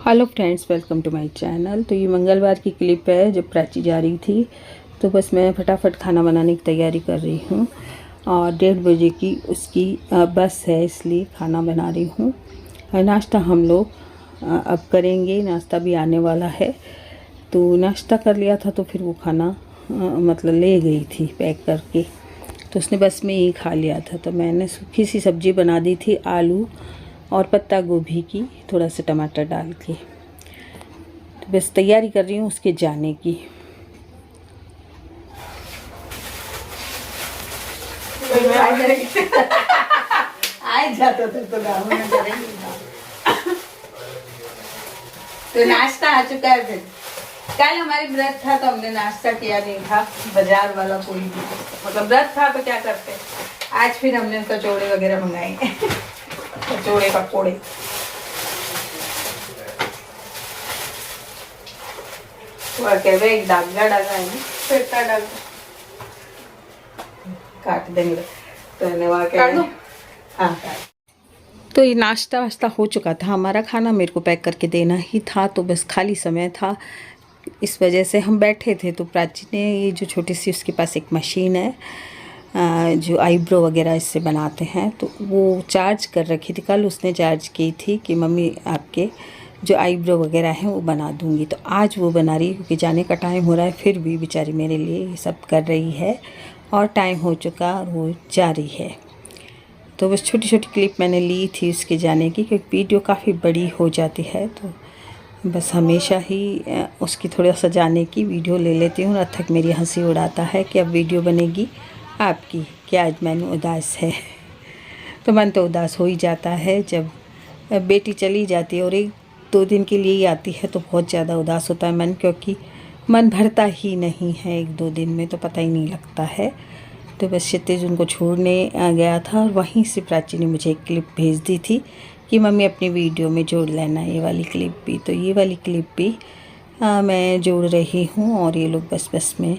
Hello friends, welcome to my channel. तो ये मंगलवार की क्लिप है जब प्राची जा रही थी। तो बस मैं फटाफट खाना बनाने की तैयारी कर रही हूँ और 1:30 बजे की उसकी बस है, इसलिए खाना बना रही हूँ। और नाश्ता हम लोग अब करेंगे, नाश्ता भी आने वाला है। तो नाश्ता कर लिया था तो फिर वो खाना मतलब ले गई थी पैक करके, तो उसने बस में ही खा लिया था। तो मैंने सूखी सी सब्ज़ी बना दी थी, आलू और पत्ता गोभी की, थोड़ा सा टमाटर डाल के। तो बस तैयारी कर रही हूँ उसके जाने की। तो नाश्ता आ चुका है। फिर कल हमारी व्रत था तो हमने नाश्ता किया नहीं था, बाजार वाला कोई भी, मतलब व्रत था तो क्या करते। आज फिर हमने कचौड़े वगैरह मंगाए कचौड़े पकौड़े। एक डागा डागा है ना, फिरता डागा काट देंगे तो हाँ। तो ये नाश्ता वाश्ता हो चुका था, हमारा खाना मेरे को पैक करके देना ही था। तो बस खाली समय था, इस वजह से हम बैठे थे। तो प्राची ने ये जो छोटी सी उसके पास एक मशीन है जो आईब्रो वगैरह इससे बनाते हैं, तो वो चार्ज कर रखी थी। कल उसने चार्ज की थी कि मम्मी आपके जो आईब्रो वगैरह हैं वो बना दूंगी। तो आज वो बना रही है, क्योंकि जाने का टाइम हो रहा है। फिर भी बेचारी मेरे लिए ये सब कर रही है और टाइम हो चुका और वो जा रही है। तो बस छोटी छोटी क्लिप मैंने ली थी उसके जाने की, क्योंकि वीडियो काफ़ी बड़ी हो जाती है। तो बस हमेशा ही उसकी थोड़ा सा जाने की वीडियो ले लेती हूँ। अथक मेरी हंसी उड़ाता है कि अब वीडियो बनेगी आपकी, कि आज मन उदास है। तो मन तो उदास हो ही जाता है जब बेटी चली जाती है और 1-2 दिन के लिए ही आती है, तो बहुत ज़्यादा उदास होता है मन, क्योंकि मन भरता ही नहीं है 1-2 दिन में, तो पता ही नहीं लगता है। तो बस क्षितिज उनको छोड़ने गया था और वहीं से प्राची ने मुझे एक क्लिप भेज दी थी कि मम्मी अपनी वीडियो में जोड़ लेना ये वाली क्लिप भी। तो ये वाली क्लिप भी मैं जोड़ रही हूँ और ये लोग बस में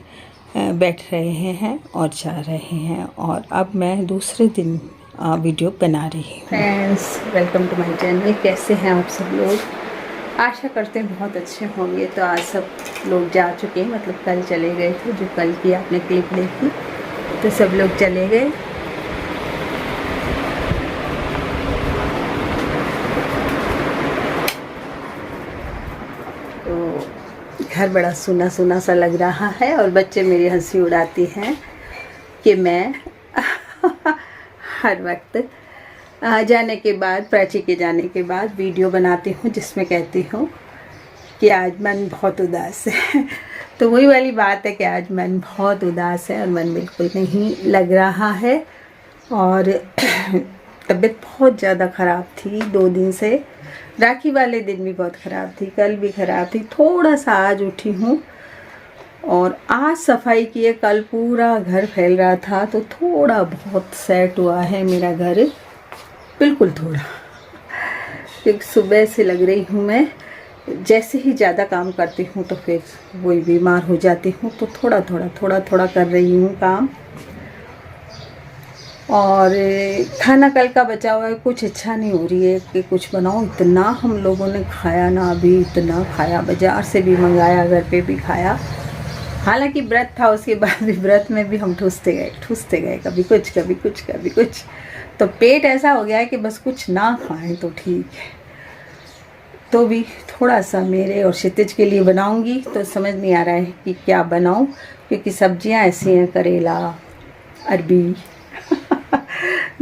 बैठ रहे हैं और जा रहे हैं। और अब मैं दूसरे दिन वीडियो बना रही हूँ। Friends, welcome to my channel. कैसे हैं आप सब लोग? आशा करते हैं बहुत अच्छे होंगे। तो आज सब लोग जा चुके हैं, मतलब कल चले गए थे, जो कल की आपने क्लिप देखी, तो सब लोग चले गए। तो घर बड़ा सुना सुना सा लग रहा है और बच्चे मेरी हंसी उड़ाती हैं कि मैं हर वक्त जाने के बाद, प्राची के जाने के बाद वीडियो बनाती हूँ जिसमें कहती हूँ कि आज मन बहुत उदास है। तो वही वाली बात है कि आज मन बहुत उदास है और मन बिल्कुल नहीं लग रहा है। और तबीयत बहुत ज़्यादा ख़राब थी 2 दिन से। राखी वाले दिन भी बहुत ख़राब थी, कल भी ख़राब थी, थोड़ा सा आज उठी हूँ और आज सफाई की है। कल पूरा घर फैल रहा था, तो थोड़ा बहुत सेट हुआ है मेरा घर, बिल्कुल थोड़ा। क्योंकि सुबह से लग रही हूँ मैं, जैसे ही ज़्यादा काम करती हूँ तो फिर वही बीमार हो जाती हूँ। तो थोड़ा थोड़ा कर रही हूँ काम। और खाना कल का बचा हुआ है, कुछ इच्छा नहीं हो रही है कि कुछ बनाओ। इतना हम लोगों ने खाया ना, अभी इतना खाया, बाज़ार से भी मंगाया, घर पे भी खाया। हालांकि व्रत था, उसके बाद भी व्रत में भी हम ठूसते गए, कभी कुछ कभी कुछ कभी कुछ। तो पेट ऐसा हो गया है कि बस कुछ ना खाएं तो ठीक है। तो भी थोड़ा सा मेरे और क्षितिज के लिए बनाऊंगी, तो समझ नहीं आ रहा है कि क्या बनाऊं, क्योंकि सब्जियां ऐसी हैं, करेला, अरबी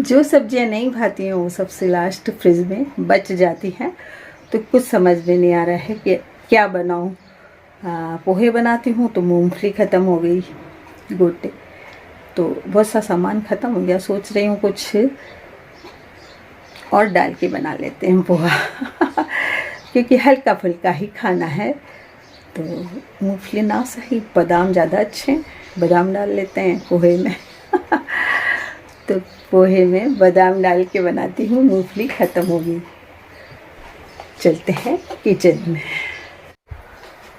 जो सब्जियां नहीं भाती हैं वो सबसे लास्ट फ्रिज में बच जाती हैं। तो कुछ समझ में नहीं आ रहा है कि क्या बनाऊं। पोहे बनाती हूँ तो मूंगफली ख़त्म हो गई, गोटे, तो बहुत सा सामान ख़त्म हो गया। सोच रही हूँ कुछ और डाल के बना लेते हैं पोहा क्योंकि हल्का फुल्का ही खाना है। तो मूंगफली ना सही, बादाम ज़्यादा अच्छे हैं, बादाम डाल लेते हैं पोहे में तो पोहे में बादाम डाल के बनाती हूँ। मूंगफली ख़त्म हो गई। चलते हैं किचन में।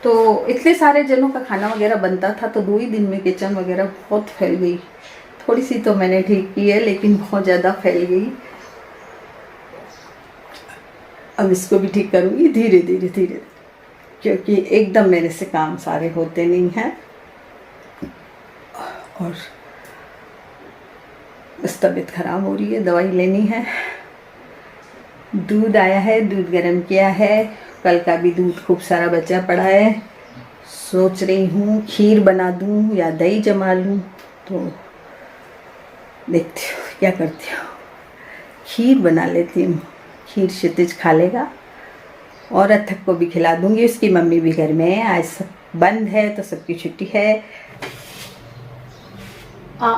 तो इतने सारे जनों का खाना वगैरह बनता था, तो 2 ही दिन में किचन वगैरह बहुत फैल गई। थोड़ी सी तो मैंने ठीक की है, लेकिन बहुत ज़्यादा फैल गई। अब इसको भी ठीक करूँगी धीरे धीरे धीरे, क्योंकि एकदम मेरे से काम सारे होते नहीं हैं और बस तबीयत ख़राब हो रही है, दवाई लेनी है। दूध आया है, दूध गर्म किया है, कल का भी दूध खूब सारा बचा पड़ा है। सोच रही हूँ खीर बना दूँ या दही जमा लूँ, तो देखती हूँ क्या करती हूँ। खीर बना लेती हूँ, खीर क्षितिज खा लेगा और अथक को भी खिला दूँगी। उसकी मम्मी भी घर में है, आज सब बंद है तो सबकी छुट्टी है।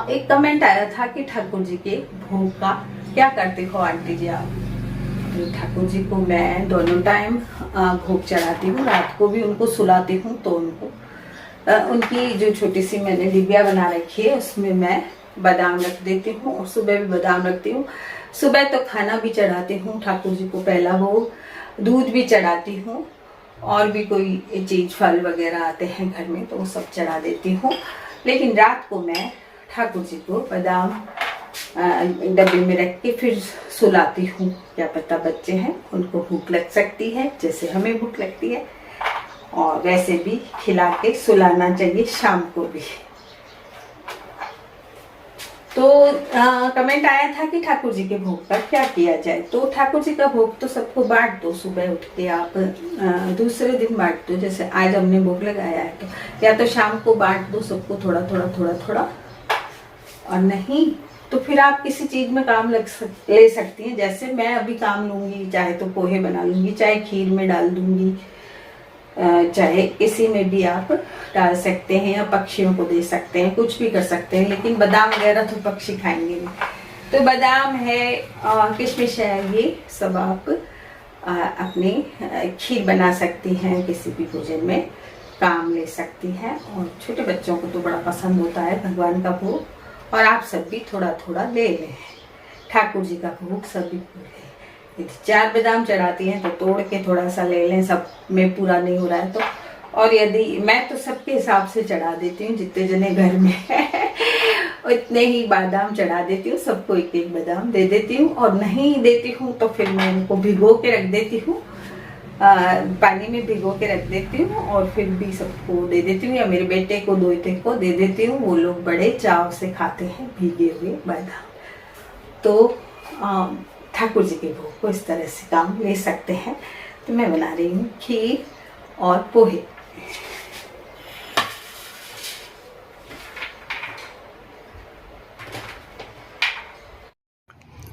एक कमेंट आया था कि ठाकुर जी के भोग का क्या करते हो आंटी जी आप? तो ठाकुर जी को मैं दोनों टाइम भोग चढ़ाती हूँ, रात को भी उनको सुलाती हूँ। तो उनको उनकी जो छोटी सी मैंने डिबिया बना रखी है उसमें मैं बादाम रख देती हूँ और सुबह भी बादाम रखती हूँ। सुबह तो खाना भी चढ़ाती हूँ ठाकुर जी को, पहला भोग, दूध भी चढ़ाती हूँ और भी कोई चीज़ फल वगैरह आते हैं घर में तो वो सब चढ़ा देती हूँ। लेकिन रात को मैं ठाकुर जी को बादाम डब्बे में रख के फिर सुलाती हूँ। क्या पता बच्चे हैं उनको भूख लग सकती है जैसे हमें भूख लगती है, और वैसे भी खिला के सुलाना चाहिए शाम को भी। तो कमेंट आया था कि ठाकुर जी के भोग का क्या किया जाए। तो ठाकुर जी का भोग तो सबको बांट दो, सुबह उठ के आप दूसरे दिन बांट दो। जैसे आज हमने भोग लगाया है तो या तो शाम को बांट दो सबको थोड़ा थोड़ा थोड़ा थोड़ा, और नहीं तो फिर आप किसी चीज़ में काम ले सकती हैं। जैसे मैं अभी काम लूँगी, चाहे तो पोहे बना लूँगी, चाहे खीर में डाल दूँगी, चाहे इसी में भी आप डाल सकते हैं या पक्षियों को दे सकते हैं, कुछ भी कर सकते हैं। लेकिन बादाम वगैरह तो पक्षी खाएंगे नहीं। तो बादाम है और किशमिश है, ये सब आप अपनी खीर बना सकती हैं, किसी भी भोजन में काम ले सकती हैं। और छोटे बच्चों को तो बड़ा पसंद होता है भगवान का भोग, और आप सब भी थोड़ा थोड़ा ले लें ठाकुर जी का भोग सभी को ले। यदि 4 बादाम चढ़ाती हैं तो तोड़ के थोड़ा सा ले लें, सब में पूरा नहीं हो रहा है तो। और यदि मैं तो सबके हिसाब से चढ़ा देती हूँ, जितने जने घर में है उतने ही बादाम चढ़ा देती हूँ, सबको एक एक बादाम दे देती हूँ। और नहीं देती हूँ तो फिर मैं इनको भिगो के रख देती हूँ, पानी में भिगो के रख देती हूँ और फिर भी सबको दे देती हूँ, या मेरे बेटे को दोते को दे देती हूँ। वो लोग बड़े चाव से खाते हैं भीगे हुए बादाम। तो ठाकुर जी के भोग को इस तरह से काम ले सकते हैं। तो मैं बना रही हूँ खीर और पोहे।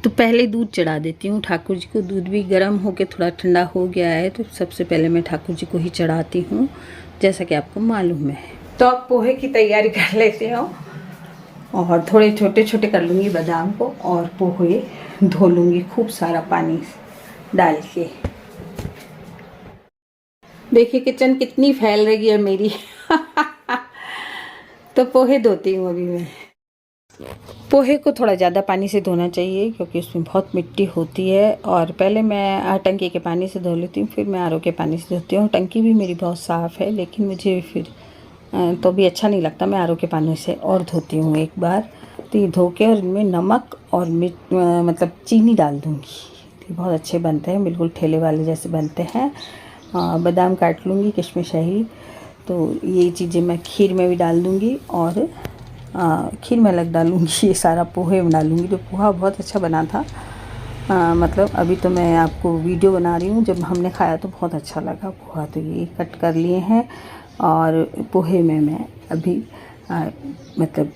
तो पहले दूध चढ़ा देती हूँ ठाकुर जी को। दूध भी गर्म होकर थोड़ा ठंडा हो गया है तो सबसे पहले मैं ठाकुर जी को ही चढ़ाती हूँ, जैसा कि आपको मालूम है। तो अब पोहे की तैयारी कर लेते हो और थोड़े छोटे छोटे कर लूँगी बादाम को, और पोहे धो लूँगी खूब सारा पानी डाल के। देखिए किचन कितनी फैल रही है मेरी तो पोहे धोती हूँ अभी मैं। पोहे को थोड़ा ज़्यादा पानी से धोना चाहिए क्योंकि उसमें बहुत मिट्टी होती है। और पहले मैं टंकी के पानी से धो लेती हूँ, फिर मैं आरओ के पानी से धोती हूँ। टंकी भी मेरी बहुत साफ़ है, लेकिन मुझे फिर तो भी अच्छा नहीं लगता, मैं आरओ के पानी से और धोती हूँ एक बार। तो ये धो के और इनमें नमक और मतलब चीनी डाल दूँगी। ये बहुत अच्छे बनते हैं, बिल्कुल ठेले वाले जैसे बनते हैं। बादाम काट लूँगी, किशमिश है, तो ये चीज़ें मैं खीर में भी डाल दूँगी और खीर में अलग डालूँगी। ये सारा पोहे बना लूँगी। तो पोहा बहुत अच्छा बना था, मतलब अभी तो मैं आपको वीडियो बना रही हूँ, जब हमने खाया तो बहुत अच्छा लगा पोहा। तो ये कट कर लिए हैं और पोहे में मैं अभी मतलब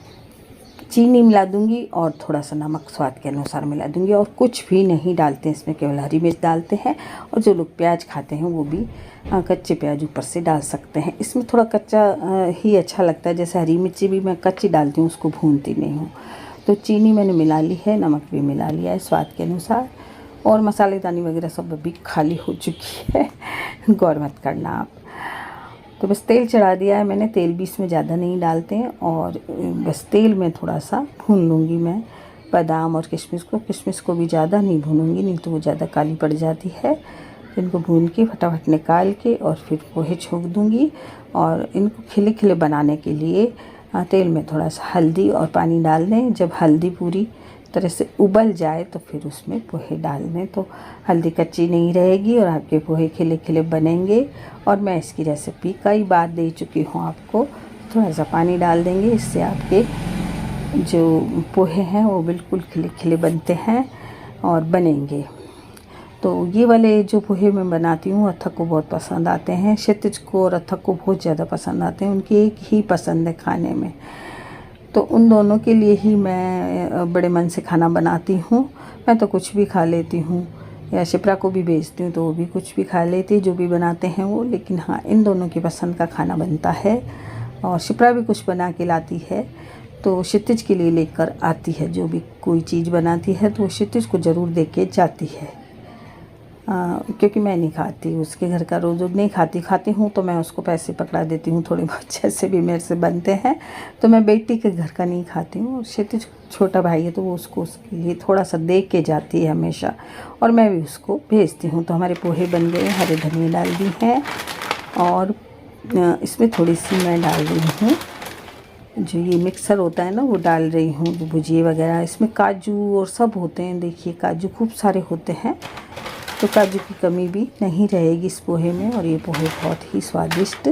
चीनी मिला दूंगी और थोड़ा सा नमक स्वाद के अनुसार मिला दूंगी, और कुछ भी नहीं डालते हैं इसमें, केवल हरी मिर्च डालते हैं। और जो लोग प्याज खाते हैं वो भी कच्चे प्याज ऊपर से डाल सकते हैं। इसमें थोड़ा कच्चा ही अच्छा लगता है, जैसे हरी मिर्ची भी मैं कच्ची डालती हूँ, उसको भूनती नहीं हूँ। तो चीनी मैंने मिला ली है, नमक भी मिला लिया है स्वाद के अनुसार, और मसालेदानी वगैरह सब अभी खाली हो चुकी है गौर मत करना आप। तो बस तेल चढ़ा दिया है मैंने, तेल भी इसमें ज़्यादा नहीं डालते हैं, और बस तेल में थोड़ा सा भून लूँगी मैं बादाम और किशमिश को। किशमिश को भी ज़्यादा नहीं भूनूंगी, नहीं तो वो ज़्यादा काली पड़ जाती है। इनको भून के फटाफट निकाल के और फिर पोहे छोंक दूँगी। और इनको खिले खिले बनाने के लिए तेल में थोड़ा सा हल्दी और पानी डाल दें। जब हल्दी पूरी तरह से उबल जाए तो फिर उसमें पोहे डाल दें, तो हल्दी कच्ची नहीं रहेगी और आपके पोहे खिले खिले बनेंगे। और मैं इसकी रेसिपी कई बार दे चुकी हूँ आपको। थोड़ा सा पानी डाल देंगे, इससे आपके जो पोहे हैं वो बिल्कुल खिले खिले बनते हैं और बनेंगे। तो ये वाले जो पोहे मैं बनाती हूँ अथक को बहुत पसंद आते हैं, क्षितिज को और अथक को बहुत ज़्यादा पसंद आते हैं। उनकी एक ही पसंद है खाने में, तो उन दोनों के लिए ही मैं बड़े मन से खाना बनाती हूँ। मैं तो कुछ भी खा लेती हूँ, या शिप्रा को भी भेजती हूँ तो वो भी कुछ भी खा लेती है जो भी बनाते हैं वो। लेकिन हाँ, इन दोनों की पसंद का खाना बनता है। और शिप्रा भी कुछ बना के लाती है तो क्षितिज के लिए लेकर आती है। जो भी कोई चीज़ बनाती है तो वो क्षितिज को ज़रूर दे के जाती है। क्योंकि मैं नहीं खाती, उसके घर का रोज़ नहीं खाती हूँ तो मैं उसको पैसे पकड़ा देती हूँ थोड़े बहुत, जैसे भी मेरे से बनते हैं। तो मैं बेटी के घर का नहीं खाती हूँ। क्षितिज छोटा भाई है तो वो उसको उसके लिए थोड़ा सा दे के जाती है हमेशा, और मैं भी उसको भेजती हूँ। तो हमारे पोहे बन गए, हरे धनिया डाल दी हैं और इसमें थोड़ी सी मैं डाल रही हूँ जो ये मिक्सर होता है ना वो डाल रही हूँ, जो भुजिए वगैरह। इसमें काजू और सब होते हैं, देखिए काजू खूब सारे होते हैं, तो काजू की कमी भी नहीं रहेगी इस पोहे में। और ये पोहे बहुत ही स्वादिष्ट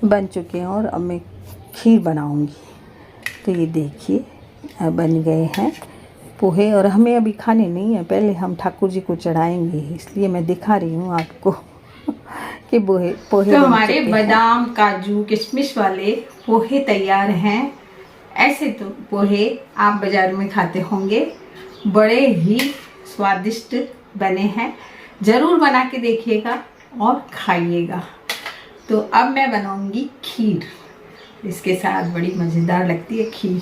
बन चुके हैं। और अब मैं खीर बनाऊंगी। तो ये देखिए बन गए हैं पोहे, और हमें अभी खाने नहीं है, पहले हम ठाकुर जी को चढ़ाएंगे, इसलिए मैं दिखा रही हूँ आपको कि पोहे तो हमारे बादाम काजू किशमिश वाले पोहे तैयार हैं। ऐसे तो पोहे आप बाजार में खाते होंगे, बड़े ही स्वादिष्ट बने हैं। ज़रूर बना के देखिएगा और खाइएगा। तो अब मैं बनाऊंगी खीर, इसके साथ बड़ी मज़ेदार लगती है खीर।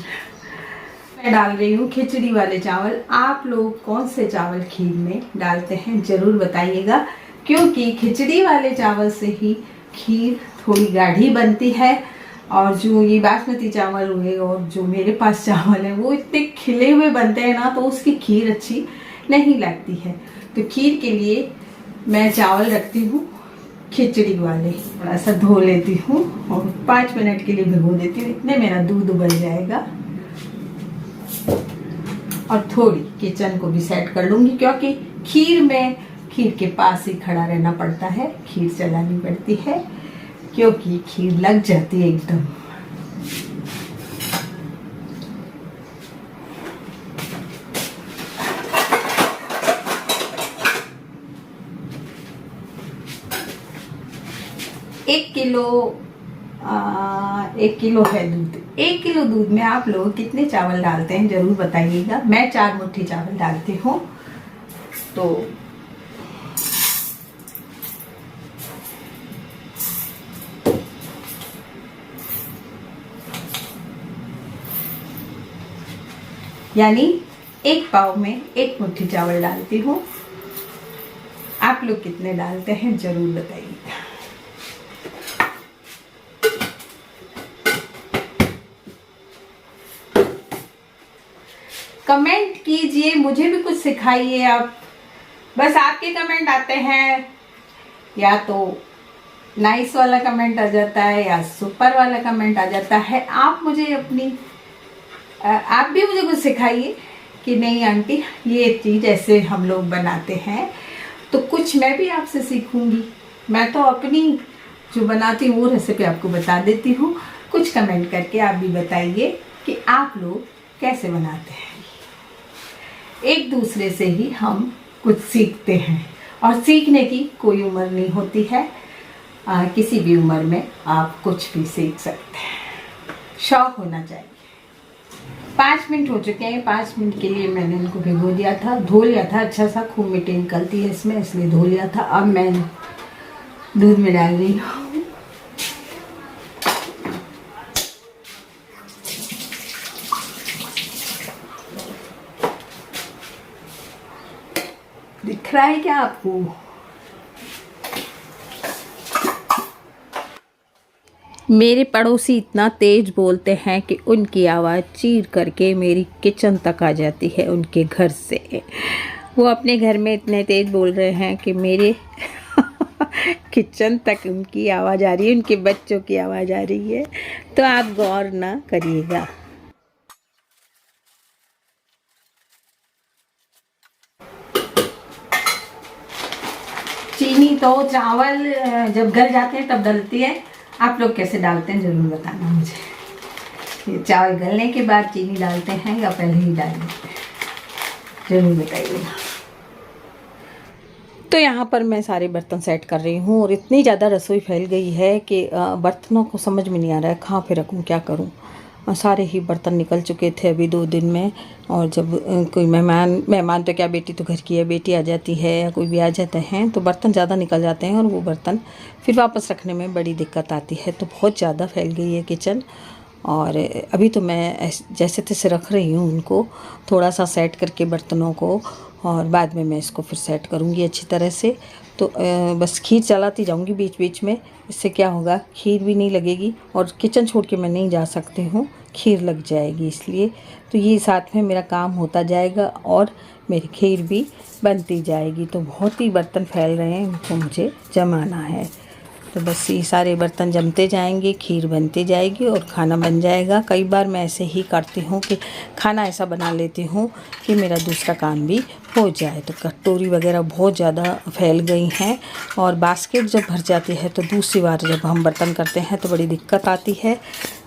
मैं डाल रही हूँ खिचड़ी वाले चावल। आप लोग कौन से चावल खीर में डालते हैं ज़रूर बताइएगा, क्योंकि खिचड़ी वाले चावल से ही खीर थोड़ी गाढ़ी बनती है। और जो ये बासमती चावल हुए और जो मेरे पास चावल है वो इतने खिले हुए बनते हैं ना, तो उसकी खीर अच्छी नहीं लगती है। तो खीर के लिए मैं चावल रखती हूँ खिचड़ी वाले, थोड़ा सा धो लेती हूँ और 5 मिनट के लिए भिगो देती हूँ। इतने मेरा दूध उबल जाएगा। और थोड़ी किचन को भी सेट कर लूँगी, क्योंकि खीर में खीर के पास ही खड़ा रहना पड़ता है, खीर चलानी पड़ती है, क्योंकि खीर लग जाती है एकदम। एक किलो है दूध। 1 किलो दूध में आप लोग कितने चावल डालते हैं जरूर बताइएगा। मैं 4 मुट्ठी चावल डालती हूँ। तो यानी 1 पाव में 1 मुट्ठी चावल डालती हूँ। आप लोग कितने डालते हैं जरूर बताइएगा। कमेंट कीजिए, मुझे भी कुछ सिखाइए आप। बस आपके कमेंट आते हैं, या तो नाइस वाला कमेंट आ जाता है या सुपर वाला कमेंट आ जाता है। आप मुझे आप भी मुझे कुछ सिखाइए कि नहीं आंटी ये चीज़ ऐसे हम लोग बनाते हैं, तो कुछ मैं भी आपसे सीखूंगी। मैं तो अपनी जो बनाती हूँ वो रेसिपी आपको बता देती हूँ। कुछ कमेंट करके आप भी बताइए कि आप लोग कैसे बनाते हैं। एक दूसरे से ही हम कुछ सीखते हैं, और सीखने की कोई उम्र नहीं होती है। किसी भी उम्र में आप कुछ भी सीख सकते हैं, शौक होना चाहिए। 5 मिनट हो चुके हैं। 5 मिनट के लिए मैंने इनको भिगो दिया था, धो लिया था अच्छा सा, खूब मिट्टी निकलती है इसमें, इसलिए धो लिया था। अब मैं दूध में डाल रही हूँ। दिख रहा है क्या आपको? मेरे पड़ोसी इतना तेज बोलते हैं कि उनकी आवाज़ चीर करके मेरी किचन तक आ जाती है उनके घर से। वो अपने घर में इतने तेज बोल रहे हैं कि मेरे किचन तक उनकी आवाज़ आ रही है, उनके बच्चों की आवाज़ आ रही है। तो आप गौर ना करिएगा। तो चावल जब गल जाते हैं तब डलती है। आप लोग कैसे डालते हैं ज़रूर बताना मुझे। ये चावल गलने के बाद चीनी डालते हैं या पहले ही डाल देते हैं, ज़रूर बताइएगा। तो यहाँ पर मैं सारे बर्तन सेट कर रही हूँ और इतनी ज़्यादा रसोई फैल गई है कि बर्तनों को समझ में नहीं आ रहा है कहाँ पे रखूँ, क्या करूँ। सारे ही बर्तन निकल चुके थे अभी 2 दिन में। और जब कोई मेहमान तो क्या, बेटी तो घर की है, बेटी आ जाती है या कोई भी आ जाते हैं तो बर्तन ज़्यादा निकल जाते हैं और वो बर्तन फिर वापस रखने में बड़ी दिक्कत आती है। तो बहुत ज़्यादा फैल गई है किचन। और अभी तो मैं जैसे तैसे रख रही हूँ उनको, थोड़ा सा सेट करके बर्तनों को, और बाद में मैं इसको फिर सेट करूँगी अच्छी तरह से। तो बस खीर चलाती जाऊँगी बीच बीच में। इससे क्या होगा, खीर भी नहीं लगेगी और किचन छोड़ के मैं नहीं जा सकती हूँ, खीर लग जाएगी इसलिए। तो ये साथ में मेरा काम होता जाएगा और मेरी खीर भी बनती जाएगी। तो बहुत ही बर्तन फैल रहे हैं, इनको मुझे जमाना है। तो बस ये सारे बर्तन जमते जाएंगे, खीर बनती जाएगी और खाना बन जाएगा। कई बार मैं ऐसे ही करती हूँ कि खाना ऐसा बना लेती हूँ कि मेरा दूसरा काम भी हो जाए। तो कटोरी वगैरह बहुत ज़्यादा फैल गई हैं और बास्केट जब भर जाती है तो दूसरी बार जब हम बर्तन करते हैं तो बड़ी दिक्कत आती है।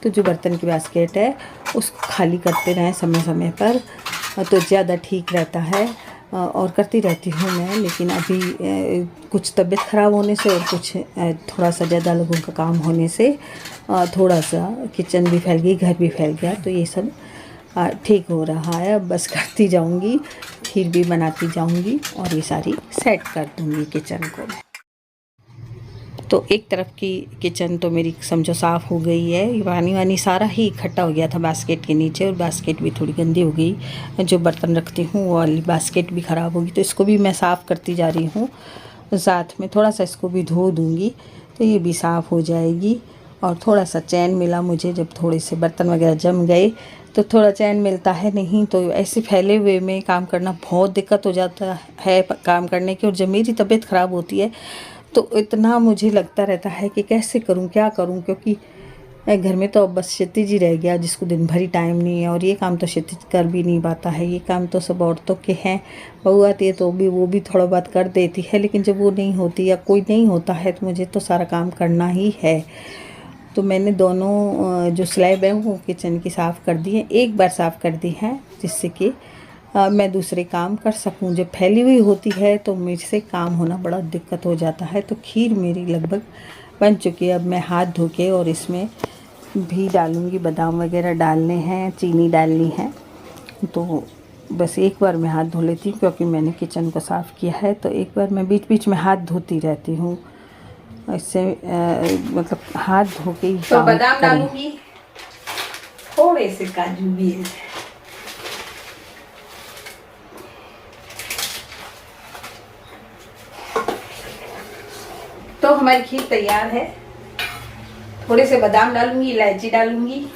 तो जो बर्तन की बास्केट है उसको खाली करते रहें समय समय पर तो ज़्यादा ठीक रहता है। और करती रहती हूँ मैं, लेकिन अभी कुछ तबीयत ख़राब होने से और कुछ थोड़ा सा ज़्यादा लोगों का काम होने से थोड़ा सा किचन भी फैल गई, घर भी फैल गया। तो ये सब ठीक हो रहा है। अब बस करती जाऊँगी, खीर भी बनाती जाऊँगी और ये सारी सेट कर दूँगी किचन को। तो एक तरफ की किचन तो मेरी समझो साफ़ हो गई है। ये पानी वानी सारा ही इकट्ठा हो गया था बास्केट के नीचे और बास्केट भी थोड़ी गंदी हो गई। जो बर्तन रखती हूँ वो वाली बास्केट भी ख़राब होगी, तो इसको भी मैं साफ़ करती जा रही हूँ। साथ में थोड़ा सा इसको भी धो दूँगी तो ये भी साफ़ हो जाएगी। और थोड़ा सा चैन मिला मुझे, जब थोड़े से बर्तन वगैरह जम गए तो थोड़ा चैन मिलता है, नहीं तो ऐसे फैले हुए में काम करना बहुत दिक्कत हो जाता है काम करने की। और जब मेरी तबीयत ख़राब होती है तो इतना मुझे लगता रहता है कि कैसे करूं, क्या करूं, क्योंकि घर में तो अब बस क्षितिज ही रह गया जिसको दिन भर ही टाइम नहीं है। और ये काम तो क्षितिज कर भी नहीं पाता है, ये काम तो सब औरतों के हैं। बहू आती है तो भी वो भी थोड़ा बहुत कर देती है, लेकिन जब वो नहीं होती या कोई नहीं होता है तो मुझे तो सारा काम करना ही है। तो मैंने दोनों जो स्लैब है वो किचन की साफ़ कर दी है, एक बार साफ़ कर दी है जिससे कि मैं दूसरे काम कर सकूं। जब फैली हुई होती है तो मुझसे काम होना बड़ा दिक्कत हो जाता है। तो खीर मेरी लगभग बन चुकी है। अब मैं हाथ धो के और इसमें भी डालूँगी, बादाम वगैरह डालने हैं, चीनी डालनी है। तो बस एक बार मैं हाथ धो लेती हूँ क्योंकि मैंने किचन को साफ़ किया है। तो एक बार मैं बीच बीच में हाथ धोती रहती हूँ, इससे मतलब हाथ धो के ही तो बादाम डालूंगी, थोड़े से काजू भी है। तो हमारी खीर तैयार है। थोड़े से बादाम डालूंगी, इलायची डालूंगी,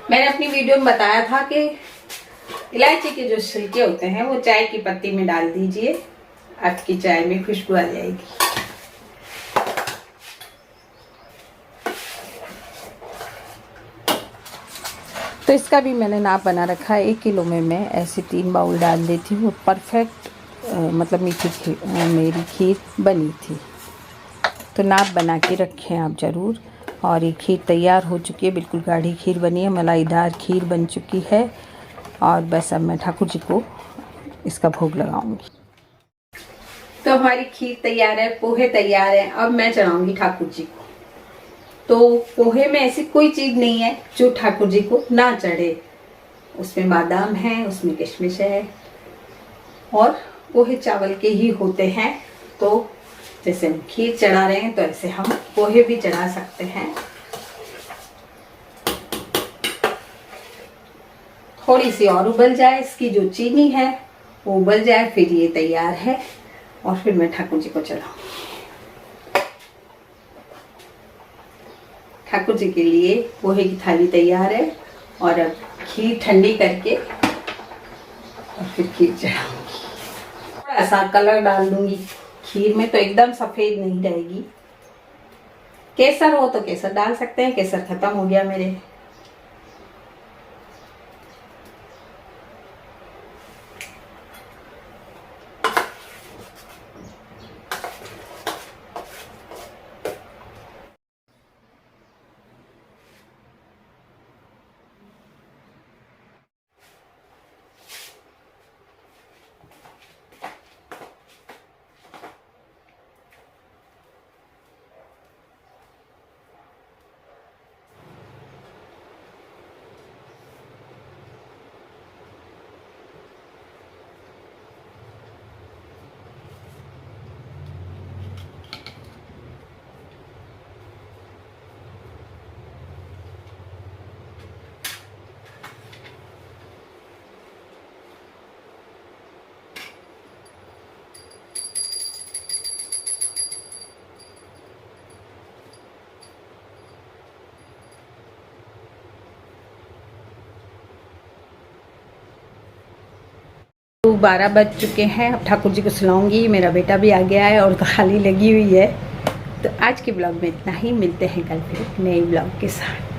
मैंने अपनी वीडियो में बताया था कि इलायची के जो छिलके होते हैं वो चाय की पत्ती में डाल दीजिए, आपकी चाय में खुशबू आ जाएगी। तो इसका भी मैंने नाप बना रखा है। 1 किलो में मैं ऐसे 3 बाउल डाल देती हूँ। परफेक्ट मतलब मीठी खीर मेरी खीर बनी थी। तो नाप बना के रखें आप ज़रूर। और ये खीर तैयार हो चुकी है, बिल्कुल गाढ़ी खीर बनी है, मलाईदार खीर बन चुकी है। और बस अब मैं ठाकुर जी को इसका भोग लगाऊंगी। तो हमारी खीर तैयार है, पोहे तैयार है। अब मैं चढ़ाऊंगी ठाकुर जी को। तो पोहे में ऐसी कोई चीज नहीं है जो ठाकुर जी को ना चढ़े। उसमें बादाम है, उसमें किशमिश है और पोहे चावल के ही होते हैं। तो जैसे हम खीर चढ़ा रहे हैं तो ऐसे हम पोहे भी चढ़ा सकते हैं। थोड़ी सी और उबल जाए, इसकी जो चीनी है वो उबल जाए, फिर ये तैयार है और फिर मैं ठाकुर जी को चढ़ाऊंगी। ठाकुर जी के लिए पोहे की थाली तैयार है। और अब खीर ठंडी करके और फिर खीर चढ़ाऊंगी। थोड़ा सा कलर डाल दूंगी खीर में, तो एकदम सफेद नहीं रहेगी। केसर हो तो केसर डाल सकते हैं, केसर खत्म हो गया मेरे। तो 12 बज चुके हैं, अब ठाकुर जी को सुलाऊंगी। मेरा बेटा भी आ गया है और थाली लगी हुई है। तो आज के ब्लॉग में इतना ही, मिलते हैं कल फिर नए ब्लॉग के साथ।